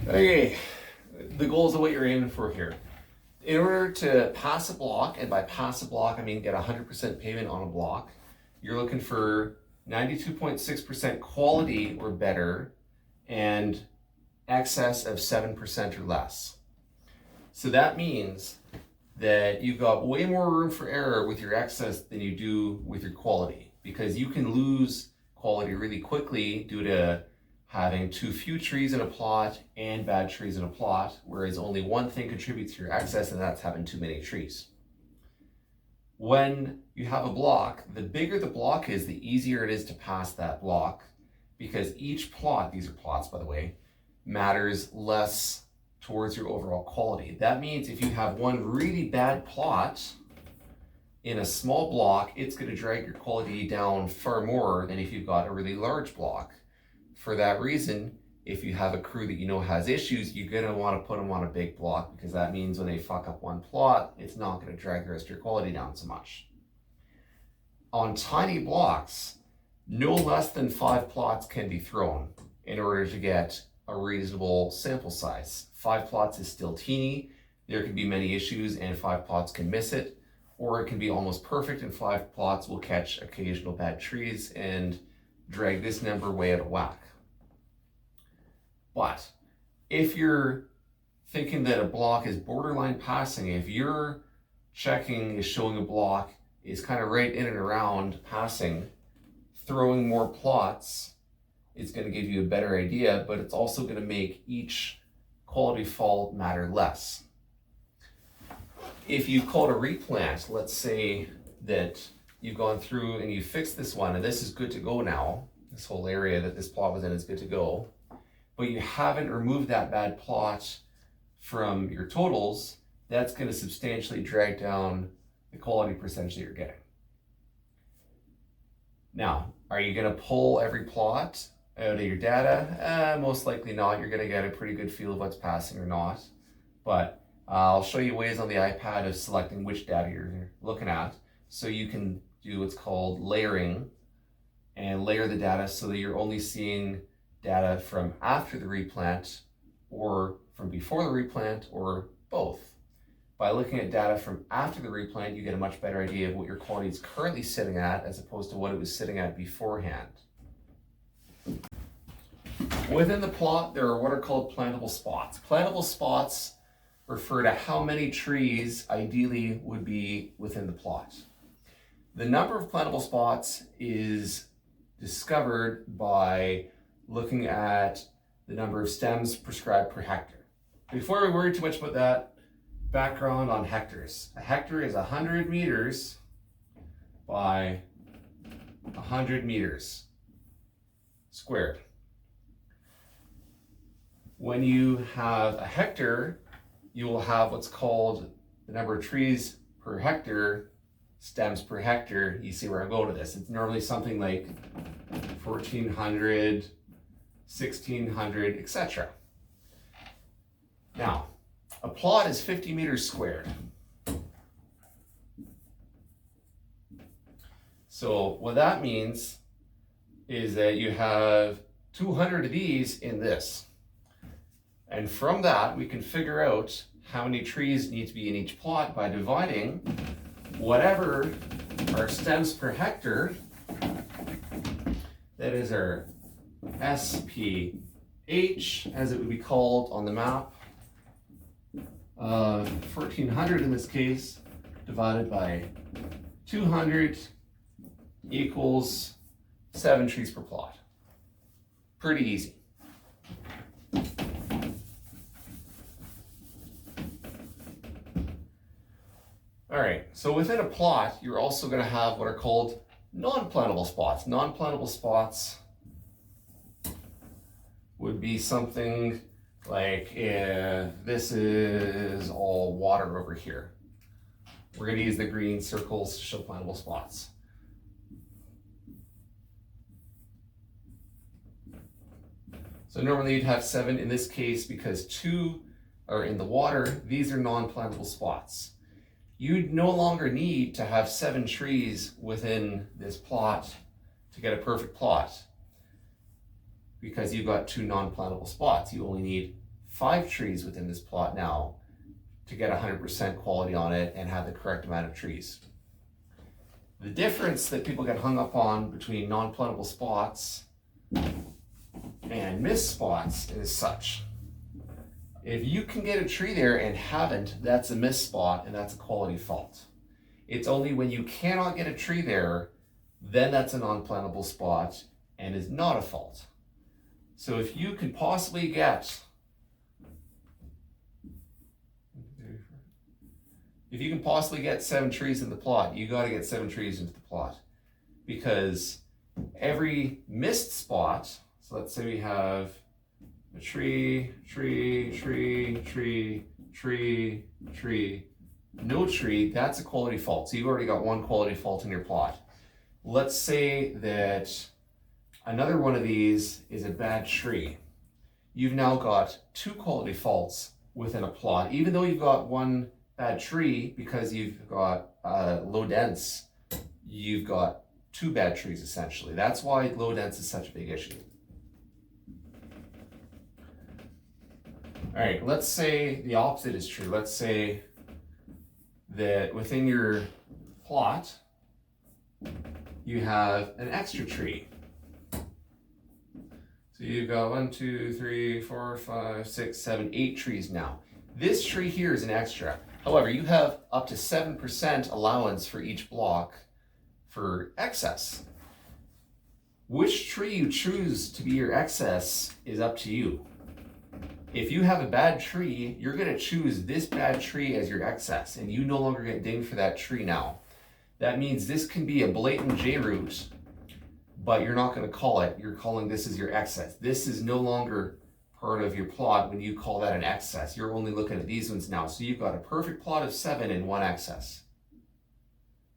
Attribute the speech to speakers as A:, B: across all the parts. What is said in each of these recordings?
A: Okay, the goals of what you're aiming for here. In order to pass a block, and by pass a block I mean get 100% pavement on a block, you're looking for 92.6% quality or better and excess of 7% or less. So that means that you've got way more room for error with your excess than you do with your quality, because you can lose quality really quickly due to having too few trees in a plot and bad trees in a plot, whereas only one thing contributes to your excess, and that's having too many trees. When you have a block, the bigger the block is, the easier it is to pass that block, because each plot, these are plots by the way, matters less towards your overall quality. That means if you have one really bad plot in a small block, it's going to drag your quality down far more than if you've got a really large block. For that reason, if you have a crew that you know has issues, you're going to want to put them on a big block, because that means when they fuck up one plot, it's not going to drag the rest of your quality down so much. On tiny blocks, no less than 5 plots can be thrown in order to get a reasonable sample size. 5 plots is still teeny. There can be many issues and 5 plots can miss it, or it can be almost perfect and 5 plots will catch occasional bad trees and drag this number way out of whack. But if you're thinking that a block is borderline passing, if your checking is showing a block is kind of right in and around passing, throwing more plots is going to give you a better idea, but it's also going to make each quality fall matter less. If you called a replant, let's say that you've gone through and you fixed this one and this is good to go now, this whole area that this plot was in is good to go, but you haven't removed that bad plot from your totals, that's going to substantially drag down the quality percentage that you're getting. Now, are you going to pull every plot out of your data? Most likely not. You're going to get a pretty good feel of what's passing or not. But I'll show you ways on the iPad of selecting which data you're looking at, so you can do what's called layering and layer the data so that you're only seeing data from after the replant or from before the replant or both. By looking at data from after the replant, you get a much better idea of what your quality is currently sitting at as opposed to what it was sitting at beforehand. Within the plot, there are what are called plantable spots. Plantable spots refer to how many trees ideally would be within the plot. The number of plantable spots is discovered by looking at the number of stems prescribed per hectare. Before we worry too much about that, background on hectares. A hectare is 100 meters by 100 meters squared. When you have a hectare, you will have what's called the number of trees per hectare, stems per hectare. You see where I'm going with this. It's normally something like 1,400, 1,600, etc. Now, a plot is 50 meters squared. So what that means is that you have 200 of these in this. And from that, we can figure out how many trees need to be in each plot by dividing whatever our stems per hectare, that is our SPH, as it would be called on the map, 1,400 in this case, divided by 200 equals 7 trees per plot. Pretty easy. All right, so within a plot, you're also going to have what are called non-plantable spots. Non-plantable spots would be something like if this is all water over here. We're going to use the green circles to show plantable spots. So normally you'd have 7 in this case because 2 are in the water. These are non-plantable spots. You'd no longer need to have 7 trees within this plot to get a perfect plot because you've got 2 non-plantable spots. You only need 5 trees within this plot now to get 100% quality on it and have the correct amount of trees. The difference that people get hung up on between non-plantable spots and missed spots is such. If you can get a tree there and haven't, that's a missed spot and that's a quality fault. It's only when you cannot get a tree there, then that's a non-plantable spot and is not a fault. So if you can possibly get, if you can possibly get 7 trees in the plot, you got to get 7 trees into the plot, because every missed spot, so let's say we have a tree, no tree, that's a quality fault. So you've already got 1 quality fault in your plot. Let's say that another one of these is a bad tree. You've now got 2 quality faults within a plot, even though you've got 1 bad tree, because you've got low dense, you've got 2 bad trees essentially. That's why low dense is such a big issue. All right, let's say the opposite is true. Let's say that within your plot, you have an extra tree. So you've got 1, 2, 3, 4, 5, 6, 7, 8 trees now. This tree here is an extra. However, you have up to 7% allowance for each block for excess. Which tree you choose to be your excess is up to you. If you have a bad tree, you're going to choose this bad tree as your excess, and you no longer get dinged for that tree now. That means this can be a blatant J root, but you're not going to call it. You're calling this as your excess. This is no longer part of your plot when you call that an excess. You're only looking at these ones now. So you've got a perfect plot of 7 and 1 excess.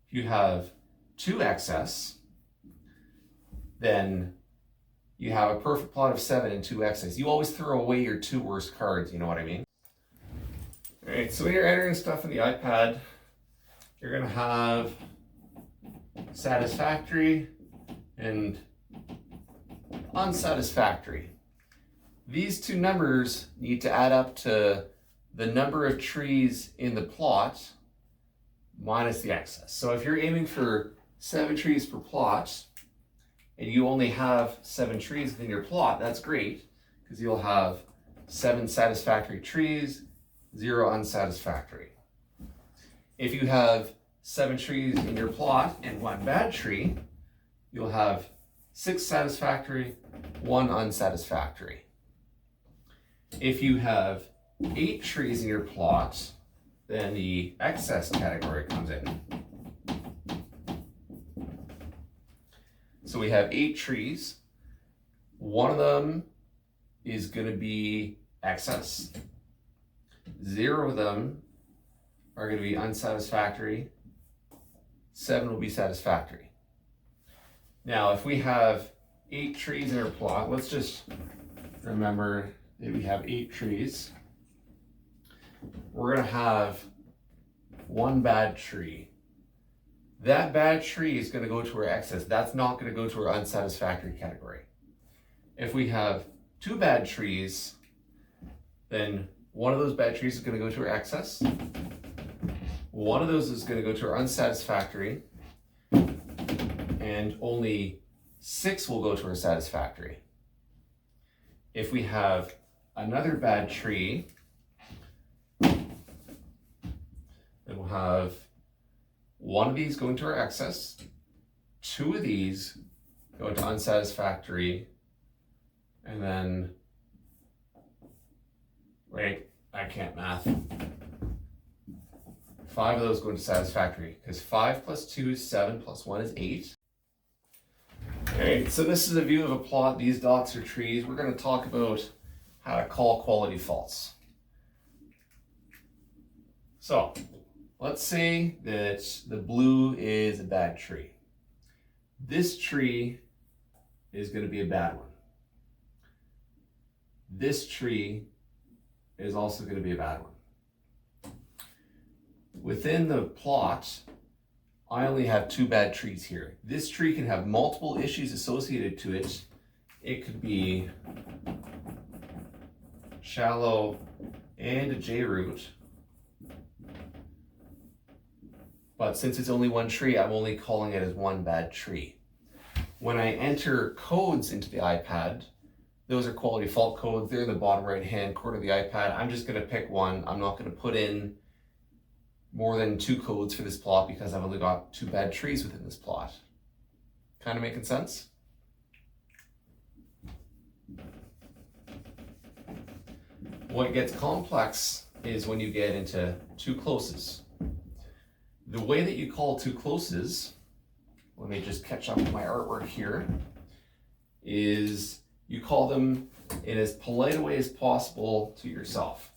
A: If you have 2 excess, then you have a perfect plot of 7 and 2 excess. You always throw away your 2 worst cards, you know what I mean? All right, so when you're entering stuff in the iPad, you're gonna have satisfactory and unsatisfactory. These 2 numbers need to add up to the number of trees in the plot minus the excess. So if you're aiming for 7 trees per plot, and you only have 7 trees within your plot, that's great, because you'll have 7 satisfactory trees, 0 unsatisfactory. If you have 7 trees in your plot and 1 bad tree, you'll have 6 satisfactory, 1 unsatisfactory. If you have 8 trees in your plot, then the excess category comes in. So we have 8 trees. 1 of them is going to be excess. 0 of them are going to be unsatisfactory. 7 will be satisfactory. Now, if we have 8 trees in our plot, let's just remember that we have 8 trees. We're going to have 1 bad tree. That bad tree is going to go to our excess. That's not going to go to our unsatisfactory category. If we have 2 bad trees, then 1 of those bad trees is going to go to our excess. 1 of those is going to go to our unsatisfactory. And only 6 will go to our satisfactory. If we have another bad tree, then we'll have 1 of these going to our excess, 2 of these go to unsatisfactory, and then, wait, I can't math. 5 of those go into satisfactory, because 5 plus 2 is 7, plus 1 is 8. All right, so this is a view of a plot. These dots are trees. We're going to talk about how to call quality faults. So, let's say that the blue is a bad tree. This tree is going to be a bad one. This tree is also going to be a bad one. Within the plot, I only have 2 bad trees here. This tree can have multiple issues associated to it. It could be shallow, and a J root. But since it's only one tree, I'm only calling it as one bad tree. When I enter codes into the iPad, those are quality fault codes. They're in the bottom right-hand corner of the iPad. I'm just going to pick one. I'm not going to put in more than 2 codes for this plot because I've only got 2 bad trees within this plot. Kind of making sense? What gets complex is when you get into too closes. The way that you call too closes, let me just catch up with my artwork here, is you call them in as polite a way as possible to yourself.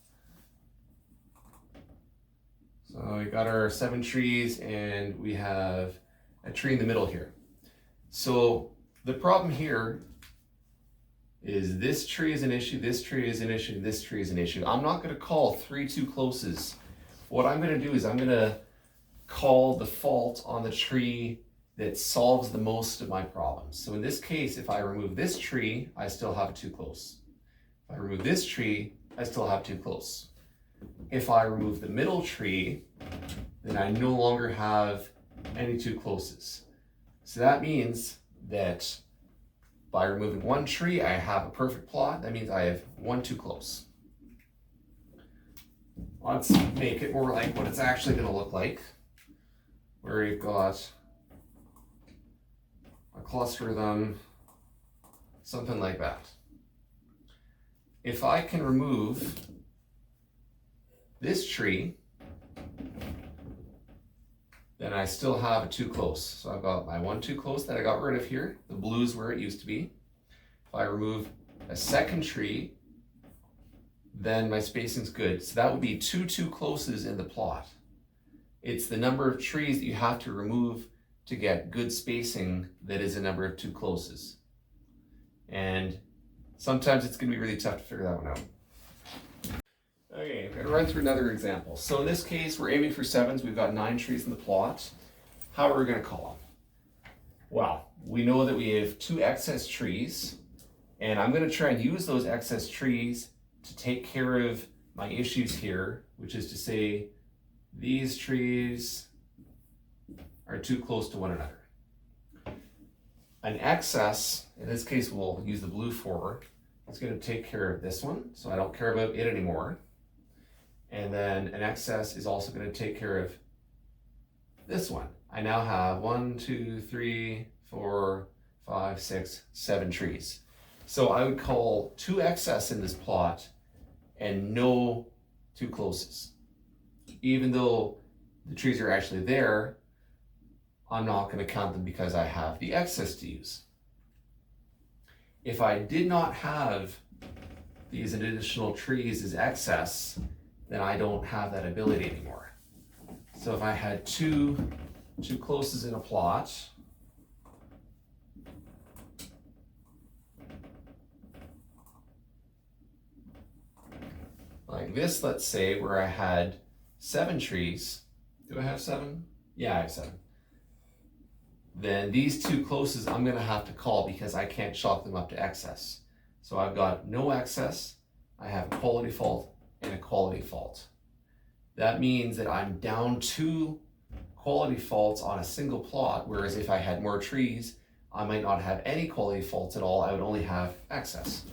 A: So we got our 7 trees and we have a tree in the middle here. So the problem here is this tree is an issue, this tree is an issue, this tree is an issue. I'm not going to call 3 too closes. What I'm going to do is I'm going to call the fault on the tree that solves the most of my problems. So in this case, if I remove this tree, I still have too close. If I remove this tree, I still have too close. If I remove the middle tree, then I no longer have any too closes. So that means that by removing one tree, I have a perfect plot. That means I have 1 too close. Let's make it more like what it's actually going to look like, where you've got a cluster of them, something like that. If I can remove this tree, then I still have a too close. So I've got my 1 too close that I got rid of here. The blue's where it used to be. If I remove a second tree, then my spacing's good. So that would be 2 too closes in the plot. It's the number of trees that you have to remove to get good spacing that is a number of too closes. And sometimes it's going to be really tough to figure that one out. Okay, I'm going to run through another example. So in this case, we're aiming for 7s. We've got 9 trees in the plot. How are we going to call them? Well, we know that we have 2 excess trees, and I'm going to try and use those excess trees to take care of my issues here, which is to say these trees are too close to one another. An excess, in this case we'll use the blue for, is going to take care of this one, so I don't care about it anymore. And then an excess is also going to take care of this one. I now have 1, 2, 3, 4, 5, 6, 7 trees. So I would call 2 excess in this plot and no too closes. Even though the trees are actually there, I'm not going to count them because I have the excess to use. If I did not have these additional trees as excess, then I don't have that ability anymore. So if I had 2 too closes in a plot, like this, let's say, where I had 7 trees. Do I have 7? Yeah, I have 7. Then these 2 closes I'm going to have to call because I can't chalk them up to excess. So I've got no excess, I have a quality fault and a quality fault. That means that I'm down 2 quality faults on a single plot, whereas if I had more trees, I might not have any quality faults at all, I would only have excess.